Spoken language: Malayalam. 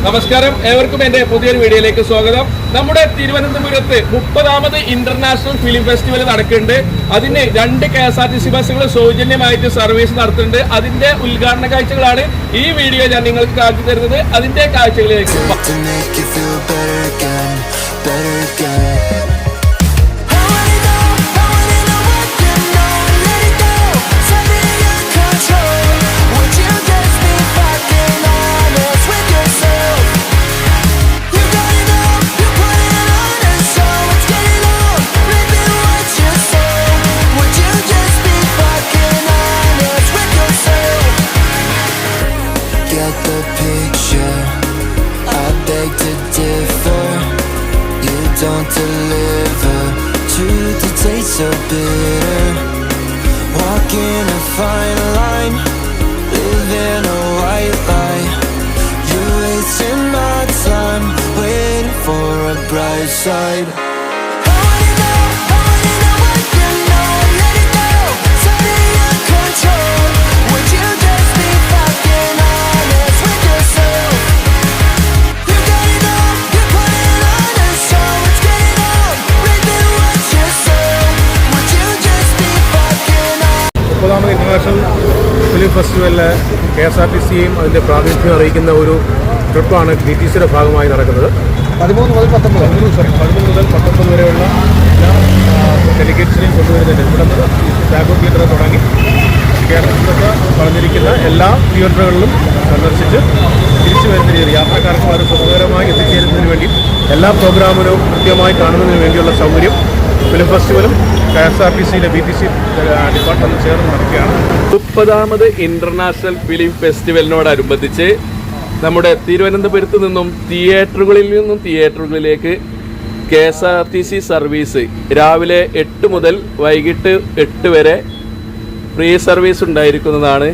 നമസ്കാരം, ഏവർക്കും എൻ്റെ പുതിയൊരു വീഡിയോയിലേക്ക് സ്വാഗതം. നമ്മുടെ തിരുവനന്തപുരത്ത് 30ാമത് ഇന്റർനാഷണൽ ഫിലിം ഫെസ്റ്റിവൽ നടക്കുന്നുണ്ട്. അതിന് 2 KSRTC ബസ്സുകൾ സൗജന്യമായിട്ട് സർവീസ് നടത്തുന്നുണ്ട്. അതിന്റെ ഉദ്ഘാടന കാഴ്ചകളാണ് ഈ വീഡിയോ ഞാൻ നിങ്ങൾക്ക് കാണിച്ചു തരുന്നത്. അതിന്റെ കാഴ്ചകളിലേക്ക് don't deliver. Truth it tastes so bitter. Walking a fine line, living a white lie. You're wasting my time, waiting for a bright side. International film ഫെസ്റ്റിവലിലെ KSRTCയും അതിൻ്റെ പ്രാതിനിധ്യം അറിയിക്കുന്ന ഒരു ട്രിപ്പാണ് DTCയുടെ ഭാഗമായി നടക്കുന്നത്. 13 മുതൽ 19 വരെയുള്ള എല്ലാ ഡെലിഗേറ്റ്സിനെയും കൊണ്ടുവരുന്നുണ്ട്. ഇവിടെ നിന്ന് ടാഗോർ തിയേറ്റർ തുടങ്ങി കേരളത്തിലൊക്കെ പറഞ്ഞിരിക്കുന്ന എല്ലാ തിയേറ്ററുകളിലും സന്ദർശിച്ച് തിരിച്ചു വരുന്ന രീതി യാത്രക്കാർക്ക് വളരെ സുഖകരമായി എത്തിച്ചേരുന്നതിന് വേണ്ടി എല്ലാ പ്രോഗ്രാമിനും കൃത്യമായി കാണുന്നതിന് വേണ്ടിയുള്ള സൗകര്യം ഫിലിം ഫെസ്റ്റിവലും KSRTCയിലെ BTC ഡിപ്പാർട്ട്മെന്റ് ചേർന്ന് നടക്കുകയാണ്. 30ാമത് ഇന്റർനാഷണൽ ഫിലിം ഫെസ്റ്റിവലിനോടനുബന്ധിച്ച് നമ്മുടെ തിരുവനന്തപുരത്ത് നിന്നും തിയേറ്ററുകളിലേക്ക് KSRTC സർവീസ് രാവിലെ 8 മുതൽ വൈകിട്ട് 8 വരെ ഫ്രീ സർവീസ് ഉണ്ടായിരിക്കുന്നതാണ്.